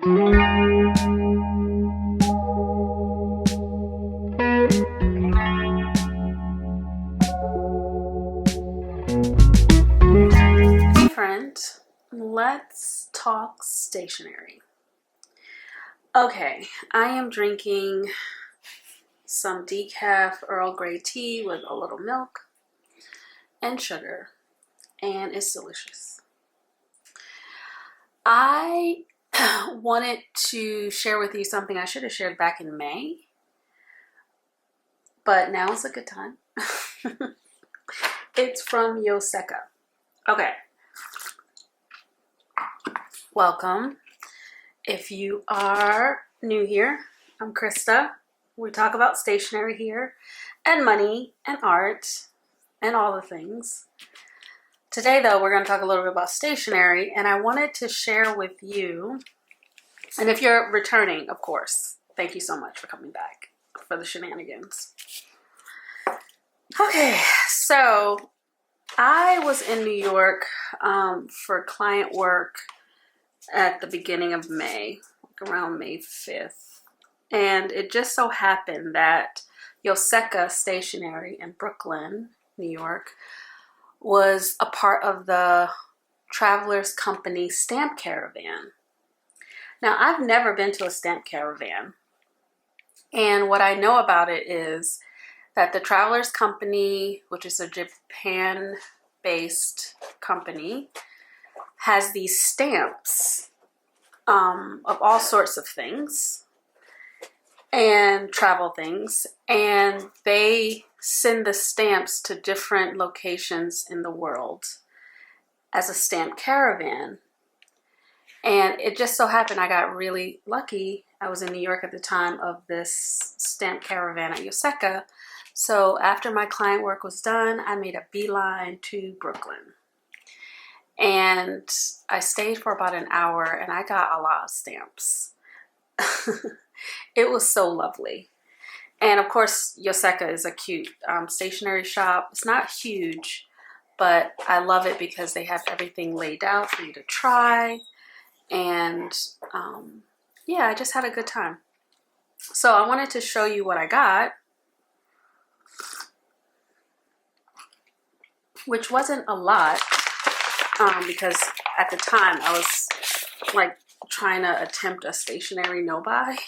Hey friend, let's talk stationery. Okay, I am drinking some decaf Earl Grey tea with a little milk and sugar, and it's delicious. I wanted to share with you something I should have shared back in May, but now is a good time. It's from Yoseka. Okay. Welcome. If you are new here, I'm Christa. We talk about stationery here, and money, and art, and all the things. Today, though, we're going to talk a little bit about stationery, and I wanted to share with you, and if you're returning, of course, thank you so much for coming back for the shenanigans. Okay, so I was in New York for client work at the beginning of May, like around May 5th. And it just so happened that Yoseka Stationery in Brooklyn, New York, was a part of the Travelers Company Stamp Caravan. Now, I've never been to a stamp caravan. And what I know about it is that the Travelers Company, which is a Japan-based company, has these stamps of all sorts of things and travel things, and they send the stamps to different locations in the world as a stamp caravan. And it just so happened I got really lucky. I was in New York at the time of this stamp caravan at Yoseka. So after my client work was done, I made a beeline to Brooklyn. And I stayed for about an hour, and I got a lot of stamps. It was so lovely. And of course, Yoseka is a cute stationery shop. It's not huge, but I love it because they have everything laid out for you to try. And yeah, I just had a good time. So I wanted to show you what I got, which wasn't a lot. Because at the time I was like trying to attempt a stationery no-buy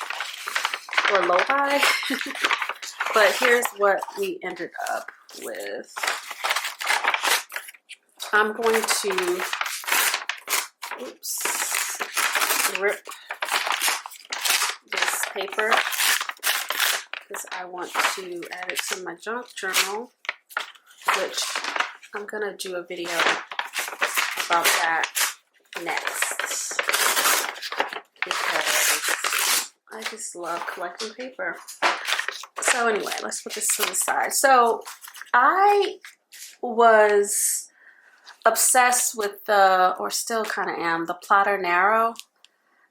or low-buy. But here's what we ended up with. I'm going to rip this paper because I want to add it to my junk journal, which I'm gonna do a video about that next because I just love collecting paper. So anyway, let's put this to the side. So I was obsessed with or still kind of am, the Plotter Narrow,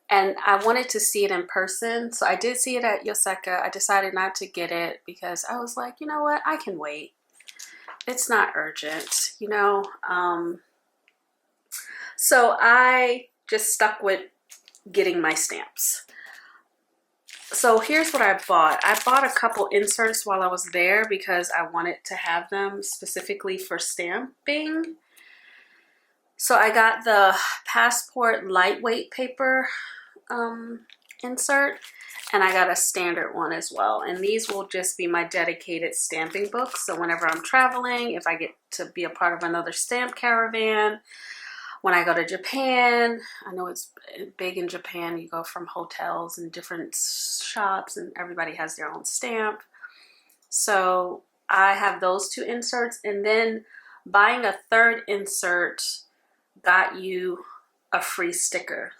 and I wanted to see it in person. So I did see it at Yoseka. I decided not to get it because I was like, you know what, I can wait. It's not urgent, you know. So I just stuck with getting my stamps. So here's what I bought. I bought a couple inserts while I was there because I wanted to have them specifically for stamping. So I got the Passport lightweight paper insert, and I got a standard one as well. And these will just be my dedicated stamping books. So whenever I'm traveling, if I get to be a part of another stamp caravan, when I go to Japan, I know it's big in Japan, you go from hotels and different shops and everybody has their own stamp. So I have those two inserts, and then buying a third insert got you a free sticker.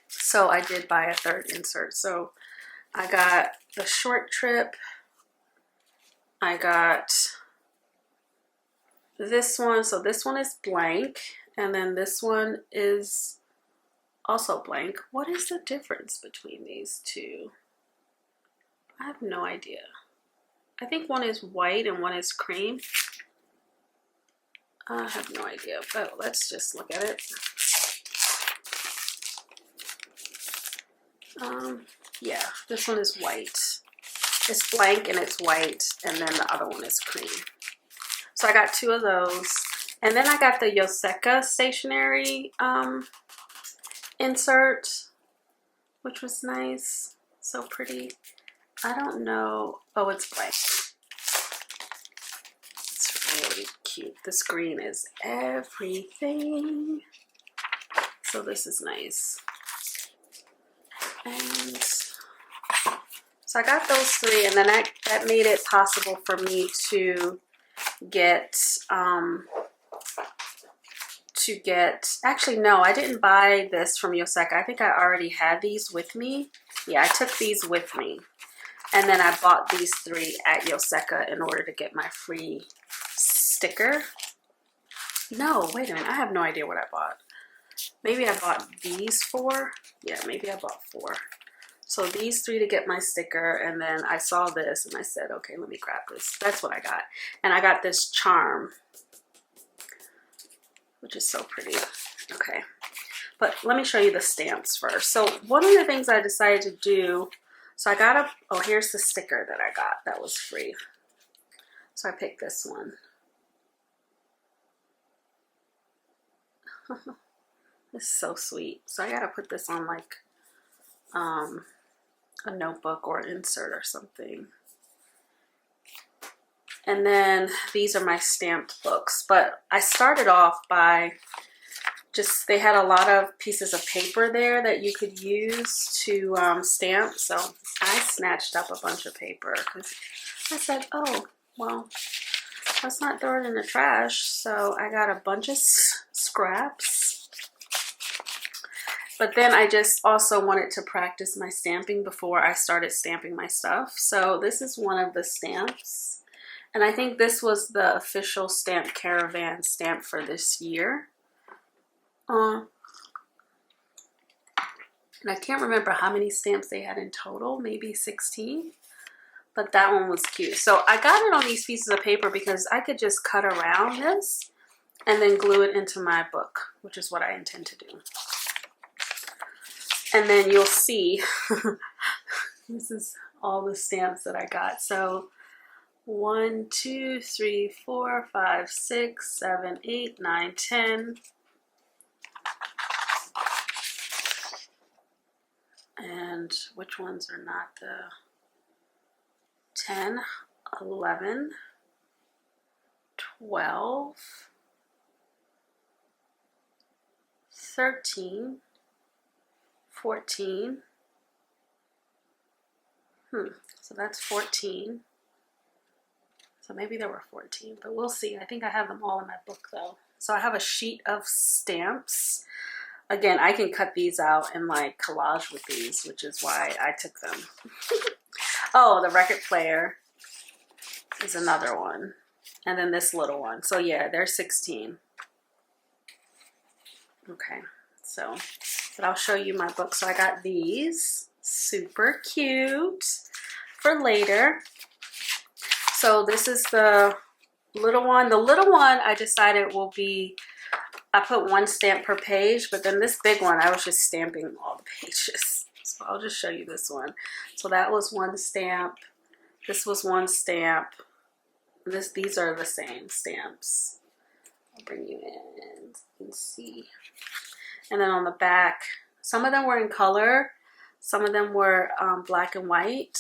So I did buy a third insert. So I got the short trip. I got this one. So this one is blank. And then this one is also blank. What is the difference between these two? I have no idea. I think one is white and one is cream. I have no idea, but let's just look at it. Yeah, this one is white. It's blank and it's white, and then the other one is cream. So I got 2 of those. And then I got the Yoseka stationery insert, which was nice. So pretty. I don't know. Oh, it's blank. It's really cute. This green is everything. So this is nice. And so I got those 3, and then that made it possible for me to get actually no, I didn't buy this from Yoseka. I think I already had these with me. Yeah, I took these with me, and then I bought these 3 at Yoseka in order to get my free sticker. No, wait a minute, I have no idea what I bought. Maybe I bought these 4. Yeah, maybe I bought 4. So these 3 to get my sticker, and then I saw this and I said, okay, let me grab this. That's what I got. And I got this charm, which is so pretty. Okay, but let me show you the stamps first. So one of the things I decided to do, so I got oh, here's the sticker that I got that was free. So I picked this one. It's so sweet. So I gotta put this on like a notebook or an insert or something. And then these are my stamped books, but I started off by just, they had a lot of pieces of paper there that you could use to stamp. So I snatched up a bunch of paper because I said, oh, well, let's not throw it in the trash. So I got a bunch of scraps. But then I just also wanted to practice my stamping before I started stamping my stuff. So this is one of the stamps. And I think this was the official stamp Caravan stamp for this year. And I can't remember how many stamps they had in total, maybe 16. But that one was cute. So I got it on these pieces of paper because I could just cut around this and then glue it into my book, which is what I intend to do. And then you'll see, this is all the stamps that I got. So 1, 2, 3, 4, 5, 6, 7, 8, 9, 10. And which ones are not the 10, 11, 12, 13, 14. So that's 14. So maybe there were 14, but we'll see. I think I have them all in my book though. So I have a sheet of stamps. Again, I can cut these out and like collage with these, which is why I took them. Oh, the record player is another one. And then this little one. So yeah, there's 16. Okay, so but I'll show you my book. So I got these, super cute, for later. So this is the little one. The little one I decided will be, I put 1 stamp per page, but then this big one, I was just stamping all the pages. So I'll just show you this one. So that was 1 stamp. This was 1 stamp. These are the same stamps. I'll bring you in. You can see. And then on the back, some of them were in color. Some of them were black and white.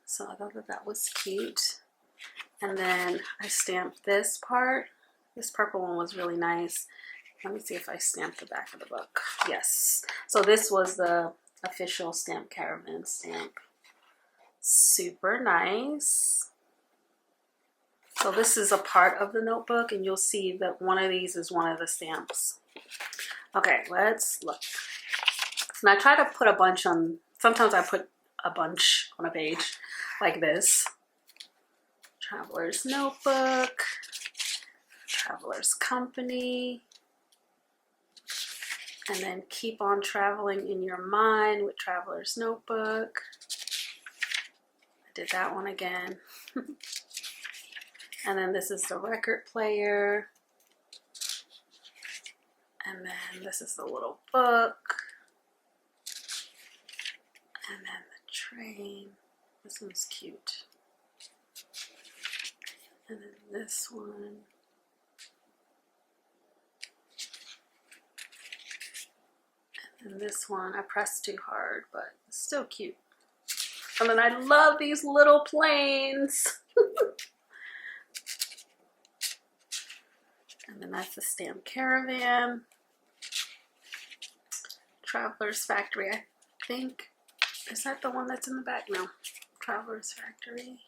So I thought that that was cute. And then I stamped this part. This purple one was really nice. Let me see if I stamped the back of the book. Yes. So this was the official Stamp Caravan stamp. Super nice. So this is a part of the notebook, and you'll see that one of these is one of the stamps. Okay, let's look. And I try to put a bunch on, sometimes I put a bunch on a page like this. Traveler's Notebook, Traveler's Company, and then Keep on Traveling in Your Mind with Traveler's Notebook. I did that one again. And then this is the record player. And then this is the little book. And then the train. This one's cute. And then this one. And this one, I pressed too hard, but it's still cute. And then I love these little planes. And then that's the stamp Caravan. Traveler's Factory, I think. Is that the one that's in the back? No. Traveler's Factory.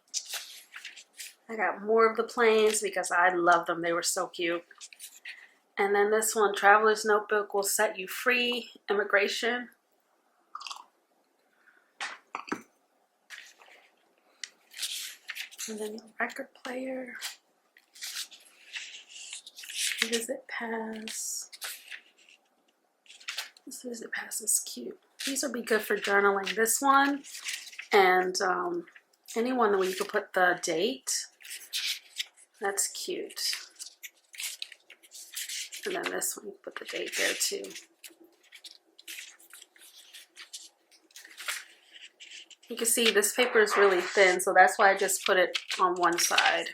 I got more of the planes because I love them. They were so cute. And then this one, Traveler's Notebook will set you free. Immigration. And then the record player. Visit Pass. This Visit Pass is cute. These will be good for journaling. This one and anyone where you could put the date. That's cute. And then this one, you put the date there too. You can see this paper is really thin, so that's why I just put it on one side.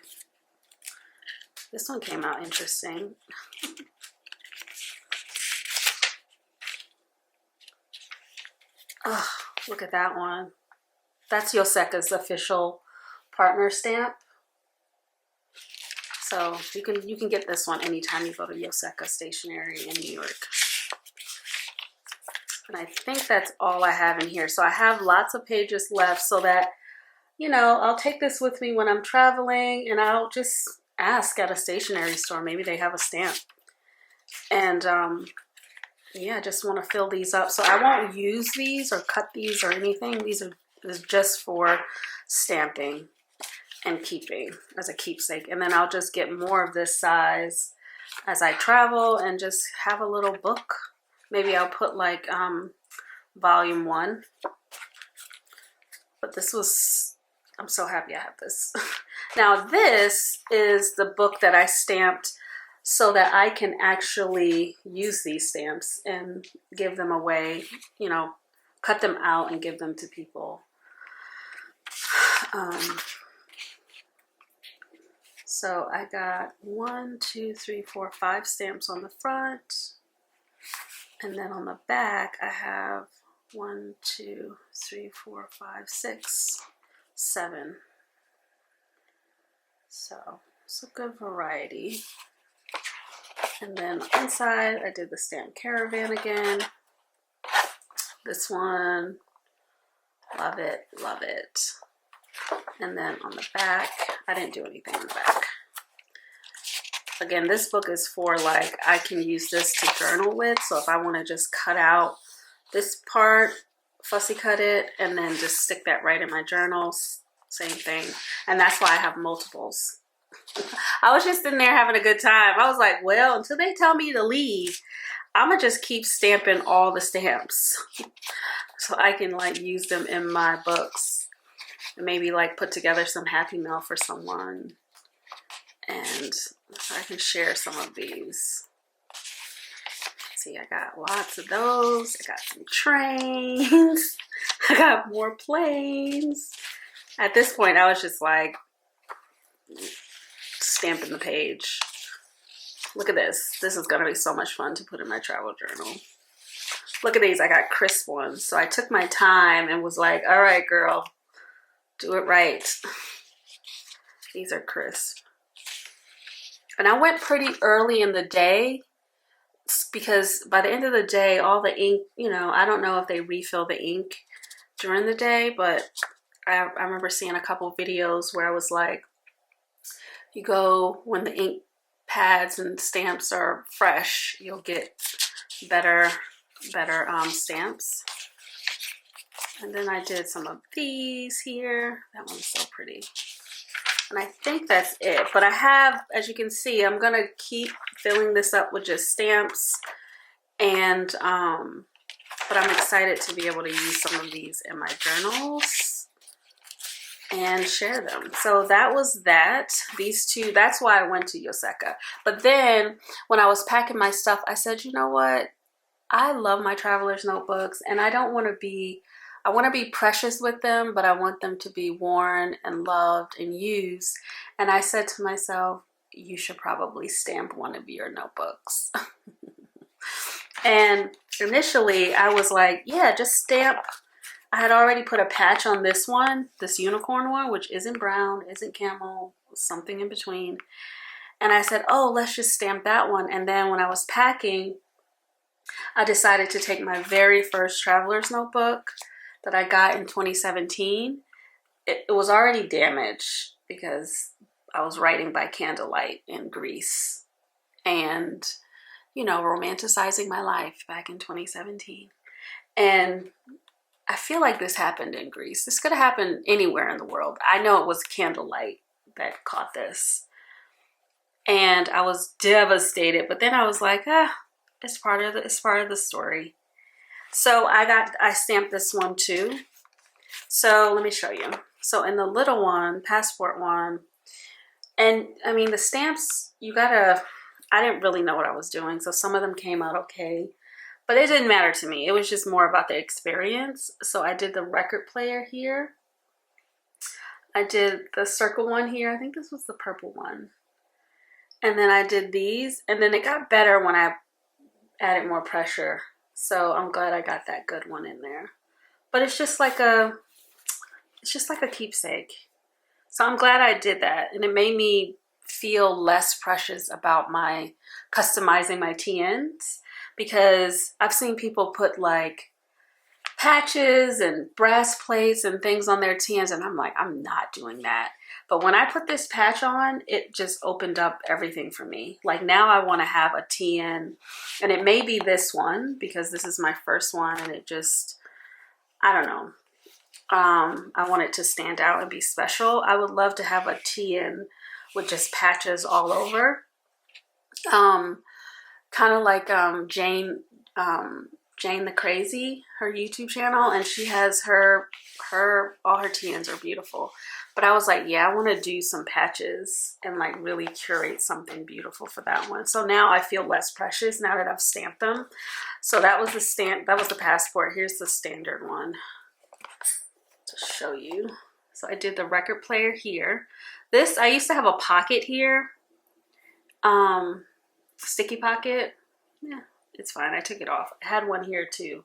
This one came out interesting. Oh, look at that one. That's Yoseka's official partner stamp. So you can get this one anytime you go to Yoseka Stationery in New York. And I think that's all I have in here. So I have lots of pages left so that, you know, I'll take this with me when I'm traveling and I'll just ask at a stationery store. Maybe they have a stamp. And yeah, I just want to fill these up. So I won't use these or cut these or anything. These are just for stamping and keeping as a keepsake. And then I'll just get more of this size as I travel and just have a little book. Maybe I'll put like volume 1. But this was, I'm so happy I have this. Now this is the book that I stamped so that I can actually use these stamps and give them away, you know, cut them out and give them to people. So I got 1, 2, 3, 4, 5 stamps on the front. And then on the back, I have 1, 2, 3, 4, 5, 6, 7. So it's a good variety. And then inside, I did the stamp Caravan again. This one, love it, love it. And then on the back, I didn't do anything on the back. Again, this book is for like, I can use this to journal with. So if I want to just cut out this part, fussy cut it, and then just stick that right in my journals, same thing. And that's why I have multiples. I was just in there having a good time. I was like, well, until they tell me to leave, I'm gonna just keep stamping all the stamps so I can like use them in my books and maybe like put together some happy mail for someone. And so I can share some of these. See, I got lots of those. I got some trains. I got more planes. At this point, I was just like stamping the page. Look at this. This is going to be so much fun to put in my travel journal. Look at these. I got crisp ones. So I took my time and was like, all right, girl, do it right. These are crisp. And I went pretty early in the day because by the end of the day, all the ink, you know, I don't know if they refill the ink during the day, but I remember seeing a couple videos where I was like, you go when the ink pads and stamps are fresh, you'll get better stamps. And then I did some of these here. That one's so pretty. And I think that's it. But I have, as you can see, I'm going to keep filling this up with just stamps. And, but I'm excited to be able to use some of these in my journals and share them. So that was that. These two, that's why I went to Yoseka. But then when I was packing my stuff, I said, you know what? I love my traveler's notebooks and I don't want to be I want to be precious with them, but I want them to be worn and loved and used. And I said to myself, you should probably stamp one of your notebooks. And initially I was like, yeah, just stamp. I had already put a patch on this one, this unicorn one, which isn't brown, isn't camel, something in between. And I said, oh, let's just stamp that one. And then when I was packing, I decided to take my very first traveler's notebook that I got in 2017. It was already damaged because I was writing by candlelight in Greece and, you know, romanticizing my life back in 2017. And I feel like this happened in Greece. This could have happened anywhere in the world. I know it was candlelight that caught this. And I was devastated, but then I was like, it's part of the story. So I stamped this one too. So let me show you. So in the little one, passport one, and I mean the stamps, I didn't really know what I was doing. So some of them came out okay, but it didn't matter to me. It was just more about the experience. So I did the record player here. I did the circle one here. I think this was the purple one. And then I did these, and then it got better when I added more pressure. So I'm glad I got that good one in there. But it's just like a keepsake. So I'm glad I did that, and it made me feel less precious about my customizing my TNs, because I've seen people put like patches and brass plates and things on their TNs, and I'm like, I'm not doing that. But when I put this patch on, it just opened up everything for me. Like now I want to have a TN, and it may be this one because this is my first one, and it just, I don't know. I want it to stand out and be special. I would love to have a TN with just patches all over. Kind of like Jane the Crazy, her YouTube channel, and she has all her TNs are beautiful. But I was like, yeah, I want to do some patches and like really curate something beautiful for that one. So now I feel less precious now that I've stamped them. So that was the passport. Here's the standard one to show you. So I did the record player here. This, I used to have a pocket here. Sticky pocket. Yeah, it's fine. I took it off. I had one here too.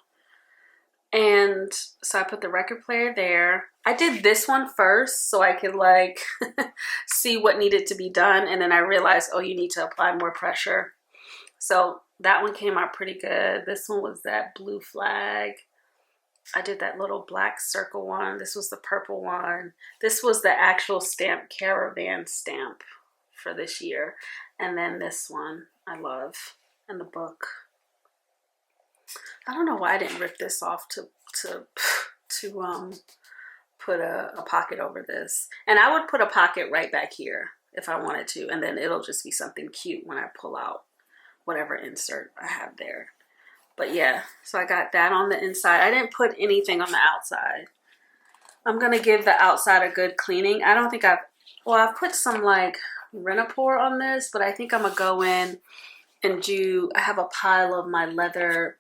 And so I put the record player there. I did this one first so I could like see what needed to be done. And then I realized, oh, you need to apply more pressure. So that one came out pretty good. This one was that blue flag. I did that little black circle one. This was the purple one. This was the actual stamp, Caravan stamp for this year. And then this one I love, and the book. I don't know why I didn't rip this off to put a pocket over this. And I would put a pocket right back here if I wanted to, and then it'll just be something cute when I pull out whatever insert I have there. But yeah, so I got that on the inside. I didn't put anything on the outside. I'm gonna give the outside a good cleaning. I don't think I've put some like Renapur on this, but I think I'm gonna go in and I have a pile of my leather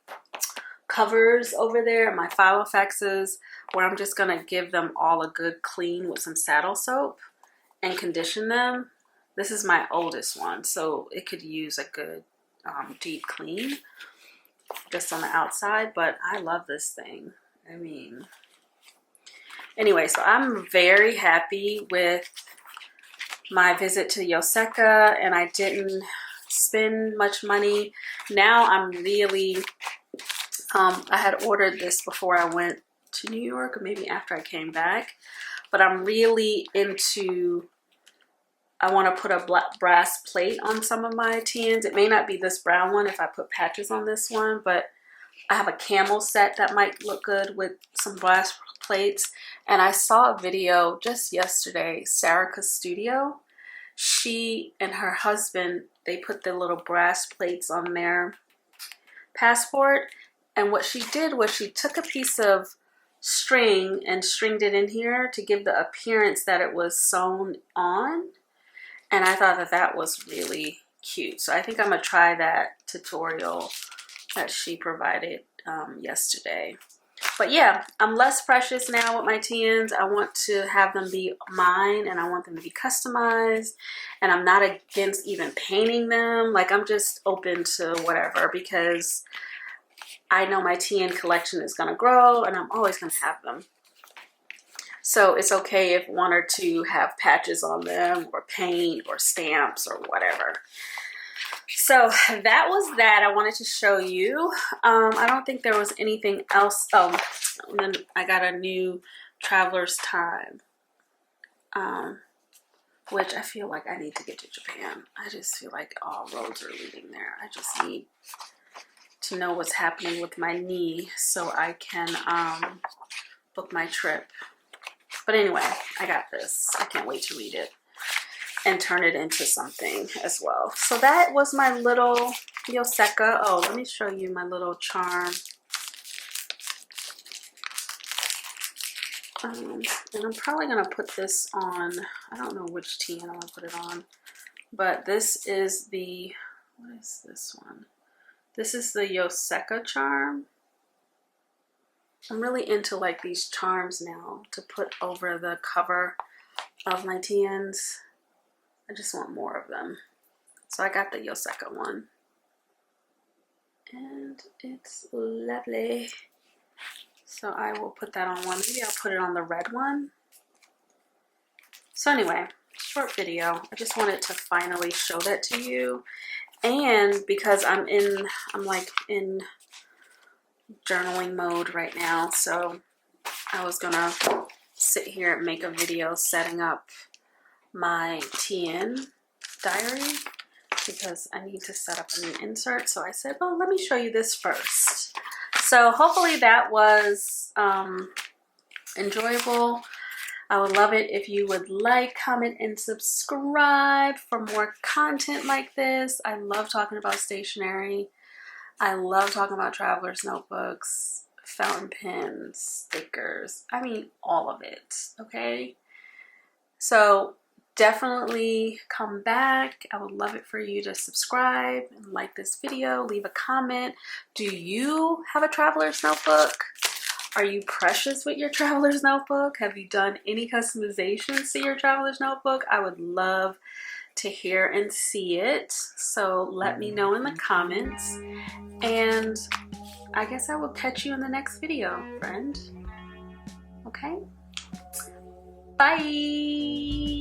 covers over there, my FAVS, where I'm just gonna give them all a good clean with some saddle soap and condition them. This is my oldest one, so it could use a good deep clean just on the outside, but I love this thing. I mean, anyway, so I'm very happy with my visit to Yoseka, and I didn't spend much money. Now I'm really, I had ordered this before I went to New York, or maybe after I came back, but I'm really into, I want to put a brass plate on some of my TNs. It may not be this brown one if I put patches on this one, but I have a camel set that might look good with some brass plates. And I saw a video just yesterday, Sarika's Studio. She and her husband, they put the little brass plates on their passport. And what she did was she took a piece of string and stringed it in here to give the appearance that it was sewn on. And I thought that that was really cute. So I think I'm gonna try that tutorial that she provided yesterday. But yeah, I'm less precious now with my TNs. I want to have them be mine, and I want them to be customized, and I'm not against even painting them. Like, I'm just open to whatever, because I know my TN collection is going to grow, and I'm always going to have them. So it's okay if one or two have patches on them, or paint, or stamps, or whatever. So that was that I wanted to show you. I don't think there was anything else. Oh, and then I got a new Traveler's Time, which I feel like I need to get to Japan. I just feel like all roads are leading there. I just need to know what's happening with my knee so I can book my trip. But anyway, I got this. I can't wait to read it and turn it into something as well. So that was my little Yoseka. Oh, let me show you my little charm. And I'm probably going to put this on, I don't know which TN I'm going to put it on, but this is the, what is this one? This is the Yoseka charm. I'm really into like these charms now to put over the cover of my TNs. I just want more of them. So I got the Yoseka one. And it's lovely. So I will put that on one. Maybe I'll put it on the red one. So anyway, short video. I just wanted to finally show that to you. And because I'm like in journaling mode right now, so I was gonna sit here and make a video setting up my TN diary because I need to set up a new insert. So I said, well, let me show you this first. So hopefully that was enjoyable. I would love it if you would like, comment, and subscribe for more content like this. I love talking about stationery. I love talking about traveler's notebooks, fountain pens, stickers. I mean, all of it, okay? So definitely come back. I would love it for you to subscribe and like this video, leave a comment. Do you have a traveler's notebook? Are you precious with your traveler's notebook? Have you done any customizations to your traveler's notebook? I would love to hear and see it. So let me know in the comments. And I guess I will catch you in the next video, friend. Okay? Bye!